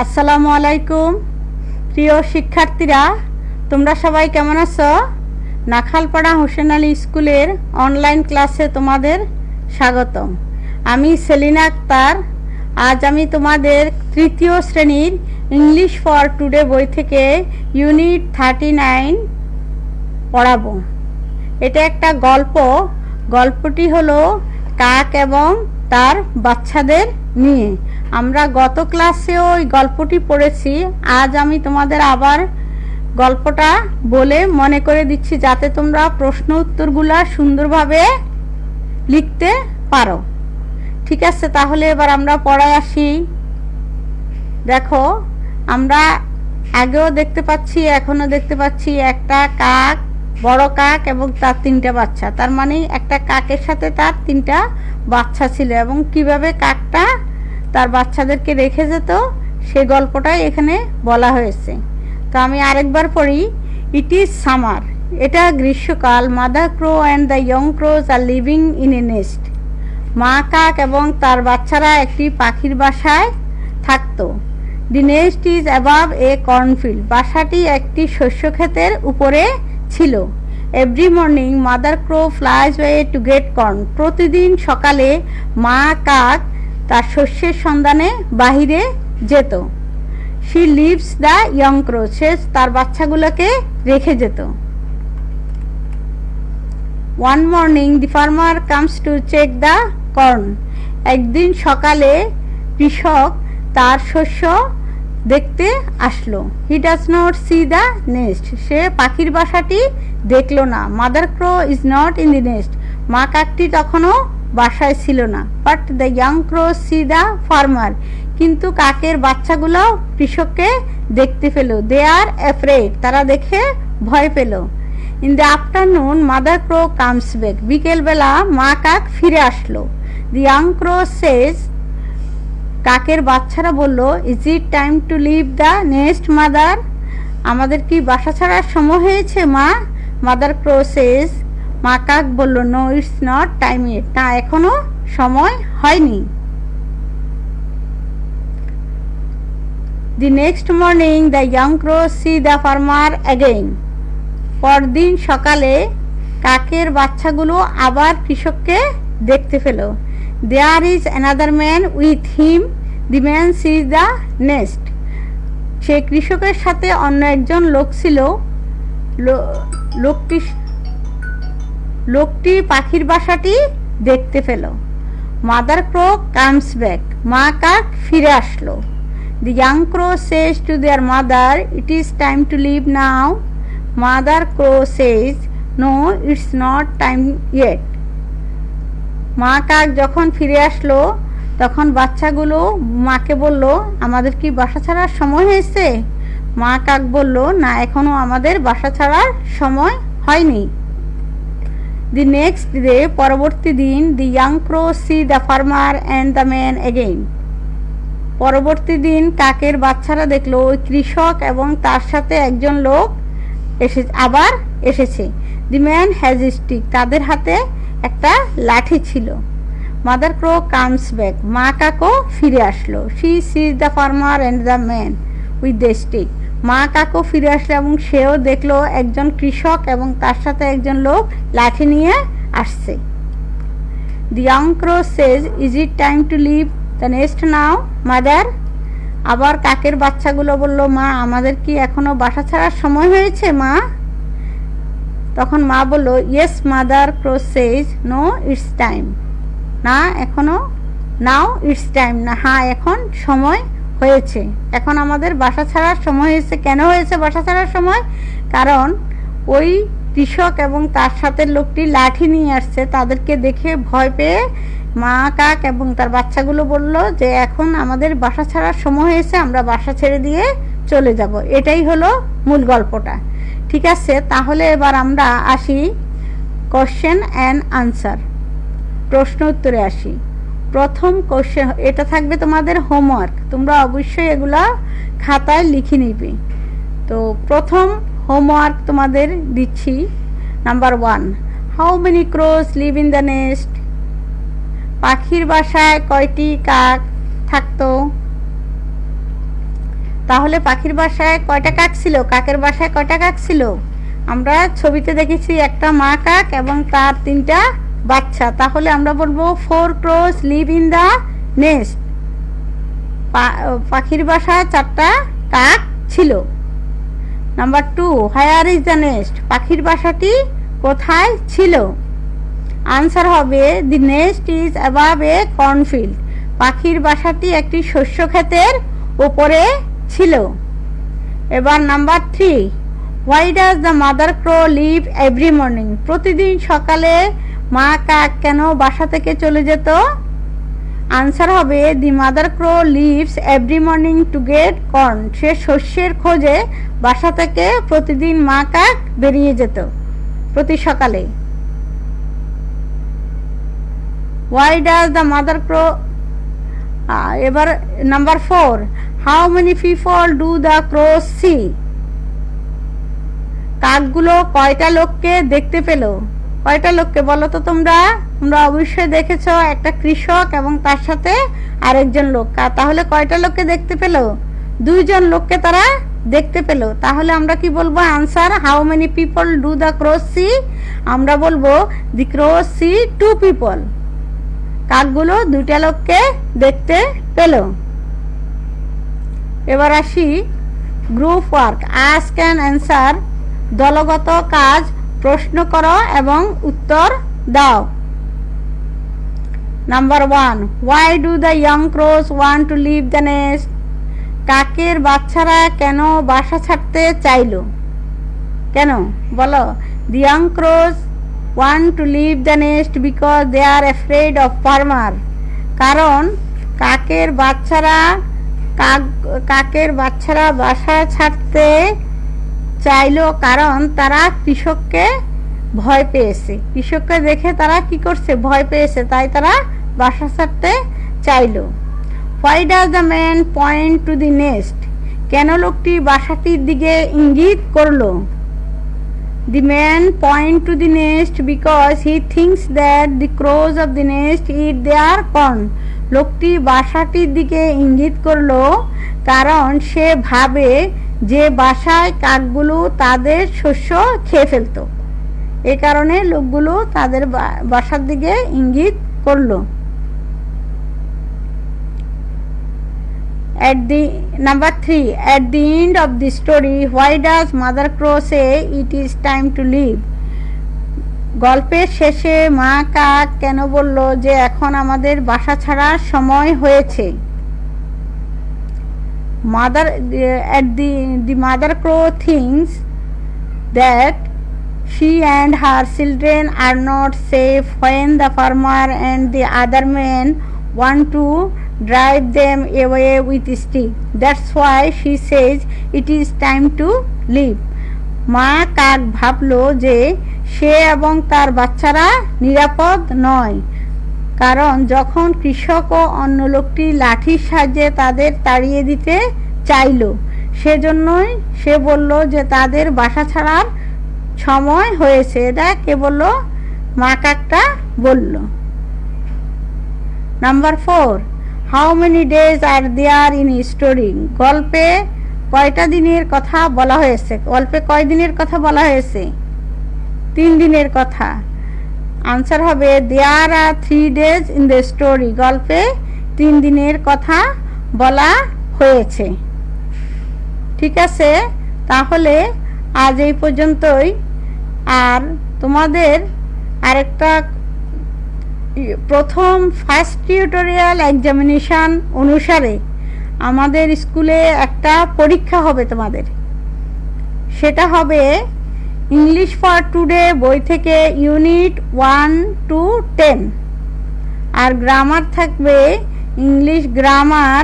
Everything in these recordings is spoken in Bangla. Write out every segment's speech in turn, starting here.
আসসালামু আলাইকুম প্রিয় শিক্ষার্থীরা, তোমরা সবাই কেমন আছো? নাখালপাড়া হোসেন আলী স্কুলের অনলাইন ক্লাসে তোমাদের স্বাগতম। আমি সেলিনা আক্তার। আজ আমি তোমাদের তৃতীয় শ্রেণীর ইংলিশ ফর টুডে বই থেকে ইউনিট 39 পড়াবো। এটা একটা গল্প। গল্পটি হলো কাক এবং তার বাচ্চাদের নিয়ে। আমরা গত ক্লাসেও ওই গল্পটি পড়েছি। আজ আমি তোমাদের আবার গল্পটা বলে মনে করে দিচ্ছি, যাতে তোমরা প্রশ্ন উত্তরগুলা সুন্দরভাবে লিখতে পারো। ঠিক আছে, তাহলে এবার আমরা পড়ায় আসি। দেখো, আমরা আগেও দেখতে পাচ্ছি, এখনো দেখতে পাচ্ছি একটা কাক, বড় কাক এবং তার 3টা বাচ্চা। তার মানে একটা কাকের সাথে তার 3টা বাচ্চা ছিল, এবং কিভাবে কাকটা তার বাচ্চাদেরকে রেখে যেত সে গল্পটাই এখানে বলা হয়েছে। তো আমি আরেকবার পড়ি। ইট ইজ সামার, এটা গ্রীষ্মকাল। Mother crow and the young crows are living in a nest. মা কাক এবং তার বাচ্চারা একটি পাখির বাসায় থাকতো। The nest is above a cornfield, বাসাটি একটি শস্য ক্ষেতের উপরে ছিল। Every morning mother crow flies way to get corn, প্রতিদিন সকালে মা কাক তার শস্যের সন্ধানে বাহিরে যেত। She leaves the young crow, সে তার বাচ্চাগুলোকে রেখে যেত। One morning the farmer comes two check the corn, একদিন সকালে কৃষক তার শস্য দেখতে আসলো। He does not see the nest, সে পাখির বাসাটি দেখলো না। Mother crow is not in the nest, মা কাকটি তখনও বাসায় ছিল না। But the young crow see the farmer, কিন্তু কাকের বাচ্চাগুলো কৃষককে দেখতে পেল। দে আর অ্যাফ্রেড, তারা দেখে ভয় পেল। In the afternoon mother crow comes back, বিকেলবেলা মা কাক ফিরে আসলো। দি ইয়াং ক্রো সেজ, কাকের বাচ্চারা বলল, is it time to leave the nest mother, আমাদের কি বাসা ছাড়ার সময় হয়েছে মা? মাদার ক্রো সেজ, মা কাক বলল, no it's not time it, না এখনো সময় হয়নি। The next morning the young crow see the farmer again, পরদিন সকালে কাকের বাচ্চাগুলো আবার কৃষককে দেখতে পেল। There is another man with him, the man sees the nest, সে কৃষকের সাথে অন্য একজন লোক ছিল। লোকটি পাখির বাসাটি দেখতে পেল। মাদার ক্রো কামস ব্যাক, মা কাক ফিরে আসলো। The young crow says to their mother, it is time to leave now, mother crow says, no it's not time yet, মা কাক যখন ফিরে আসলো তখন বাচ্চাগুলো মাকে বলল, আমাদের কি বাসা ছাড়ার সময় হয়েছে? মা কাক বলল, না এখনো আমাদের বাসা ছাড়ার সময় হয়নি। দি নেক্সট ডে, পরবর্তী দিন, the young crow see the farmer and the man again, পরবর্তী দিন কাকের বাচ্চারা দেখলো ওই কৃষক এবং তার সাথে একজন লোক আবার এসেছে। The man has a stick, তাদের হাতে একটা লাঠি ছিল। মাদার ক্রো কামস ব্যাক, মা কাকও ফিরে আসলো। She sees the farmer and the man with the stick, মা কাকও ফিরে আসলো এবং সেও দেখলো একজন কৃষক এবং তার সাথে একজন লোক লাঠি নিয়ে আসছে। The young crow says, is it time to leave the nest now mother, আবার কাকের বাচ্চাগুলো বলল, মা আমাদের কি এখনো বাসা ছাড়ার সময় হয়েছে মা? তখন মা বলল, yes mother crow says, no it's time, না এখনো, নাও ইটস টাইম, না হ্যাঁ এখন সময় হয়েছে, এখন আমাদের বাসা ছাড়ার সময় হয়েছে। কেন হয়েছে বাসা ছাড়ার সময়? কারণ ওই কৃষক এবং তার সাথে লোকটি লাঠি নিয়ে আসছে, তাদেরকে দেখে ভয় পেয়ে মা কাক এবং তার বাচ্চাগুলো বলল যে এখন আমাদের বাসা ছাড়ার সময় হয়েছে, আমরা বাসা ছেড়ে দিয়ে চলে যাব। এটাই হলো মূল গল্পটা। ঠিক আছে, তাহলে এবার আমরা আসি কোশ্চেন অ্যান্ড আনসার, প্রশ্ন উত্তরে আসি। প্রথম কোশ্চেন, এটা থাকবে তোমাদের হোমওয়ার্ক, তোমরা অবশ্যই এগুলা খাতায় লিখে নিবে। তো প্রথম হোমওয়ার্ক তোমাদের দিচ্ছি। Number 1, how many crows live in the nest, পাখির বাসায় কয়টি কাক থাকতো? তাহলে পাখির বাসায় কয়টা কাক ছিল, কাকের বাসায় কয়টা কাক ছিল? আমরা ছবিতে দেখেছি একটা মা কাক এবং তার 3টা বাচ্চা। তাহলে আমরা বলবো 4 crows live in the nest। পাখির বাসায় 4টা কাক ছিল। Number 2, where is the nest? পাখির বাসাটি কোথায় ছিল? আনসার হবে the nest is above a cornfield. পাখির বাসাটি একটি শস্য ক্ষেতের উপরে ছিল। এবার number 3, why does the mother crow leave every morning? প্রতিদিন সকালে মা কাক কেন বাসা থেকে চলে যেত? আনসার হবে the mother crow leaves every morning to get corn. সে শস্যের খোঁজে বাসা থেকে প্রতিদিন মা কাক বেরিয়ে যেত প্রতি সকালে। Why does the mother crow, এবার number 4, how many people do the crows see? কাকগুলো কয়টা লোককে দেখতে পেল? কয়টা লোককে বলো তো তোমরা? তোমরা অবশ্যই দেখেছো একটা কৃষক এবং তার সাথে আরেকজন লোক। তাহলে কয়টা লোককে দেখতে পেল? 2 জন লোককে তারা দেখতে পেল। তাহলে আমরা কি বলবো? Answer, how many people do the crows see? আমরা বলবো দি ক্রোস সি 2 পিপল। কাকগুলো 2টা লোককে দেখতে পেল। এবার আসি group work, ask and answer. দলগত কাজ, প্রশ্ন করো এবং উত্তর দাও। Number 1, why do the young crows want to leave the nest? কাকের বাচ্চারা কেন বাসা ছাড়তে চাইল? কেন বলো? The young crows want to leave the nest because they are afraid of farmer. কারণ কাকের বাচ্চারা বাসা ছাড়তে চাইলো কারণ তারা কৃষককে ভয় পেয়েছে। কৃষককে দেখে তারা কি করছে? ভয় পেয়েছে, তাই তারা বাসা ছাড়তে চাইলো। Why does the man point to the nest? কেন লোকটি বাসাটির দিকে ইঙ্গিত করলো? The man point to the nest because he thinks that the crows of the nest eat their corn. লোকটি বাসাটির দিকে ইঙ্গিত করলো কারণ সে ভাবে যে বাসায় কাকগুলো তাদের শস্য খেয়ে ফেলতো। এই কারণে লোকগুলো তাদের বাসার দিকে ইঙ্গিত করলো। Number 3, at the end of the story, why does Mother Crow say it is time to leave? গল্পের শেষে মা কাক কেন বলল যে এখন আমাদের বাসা ছাড়ার সময় হয়েছে? The mother crow thinks that she and her children are not safe when the farmer and the other men want to drive them away with stick. That's why she says it is time to leave. মা কাক ভাবলো যে সে এবং তার বাচ্চারা নিরাপদ নয়, কারণ যখন কৃষক ও অন্য লোকটি লাঠির সাহায্যে তাদের তাড়িয়ে দিতে চাইল, সেজন্যই সে বলল যে তাদের বাসা ছাড়ার সময় হয়েছে। এটা কে বলল? মা কাকটা বলল। Number 4, how many days are there in story? গল্পে কয়টা দিনের কথা বলা হয়েছে? গল্পে কয় দিনের কথা বলা হয়েছে? 3 দিনের কথা। আনসার হবে দেয়ার আর 3 days ইন দ্য স্টোরি। গল্পে 3 দিনের কথা বলা হয়েছে। ঠিক আছে, তাহলে আজ এই পর্যন্তই। আর তোমাদের আরেকটা প্রথম ফার্স্ট টিউটোরিয়াল এক্সামিনেশন অনুসারে আমাদের স্কুলে একটা পরীক্ষা হবে তোমাদের। সেটা হবে ইংলিশ ফর টুডে বই থেকে ইউনিট 1 to 10। আর গ্রামার থাকবে English grammar,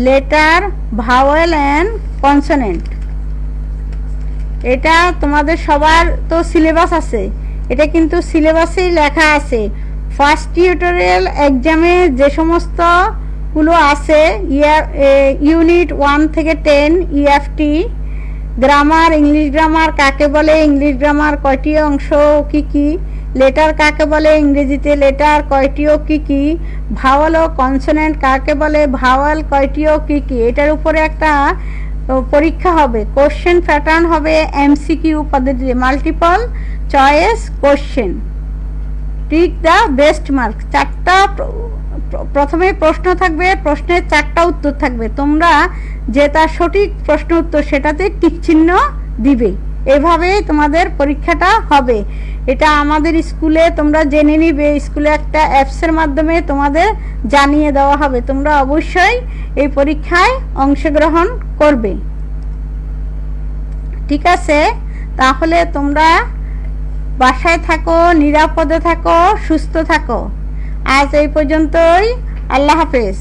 letter, vowel and consonant. এটা তোমাদের সবার তো সিলেবাস আছে, এটা কিন্তু সিলেবাসেই লেখা আছে। ফার্স্ট টিউটোরিয়াল এক্সামে যে সমস্তগুলো আছে ইউনিট 1 থেকে 10 ইএফটি, গ্রামার, ইংলিশ গ্রামার কাকে বলে, ইংলিশ গ্রামার কয়টি অংশ কি কি, লেটার কাকে বলে, ইংরেজিতে লেটার কয়টি ও কি কি, ভাওয়াল ও কনসোনেন্ট কাকে বলে, ভাওয়াল কয়টি ও কি কি, এটার উপরে একটা পরীক্ষা হবে, কোশ্চেন প্যাটার্ন হবে এমসিকিউ পদ্ধতিতে, multiple choice question. Tick the best mark, চারটা প্রথমে প্রশ্ন থাকবে, প্রশ্নের চারটা উত্তর থাকবে, তোমরা যেটা সঠিক প্রশ্ন উত্তর সেটাতে টিক চিহ্ন দিবে। এভাবেই তোমাদের পরীক্ষাটা হবে। এটা আমাদের স্কুলে তোমরা জেনে নিবে, স্কুলে একটা অ্যাপসের মাধ্যমে তোমাদের জানিয়ে দেওয়া হবে। তোমরা অবশ্যই এই পরীক্ষায় অংশগ্রহণ করবে, ঠিক আছে? তাহলে তোমরা বাসায় থাকো, নিরাপদে থাকো, সুস্থ থাকো। আজ এই পর্যন্তই। আল্লাহ হাফেজ।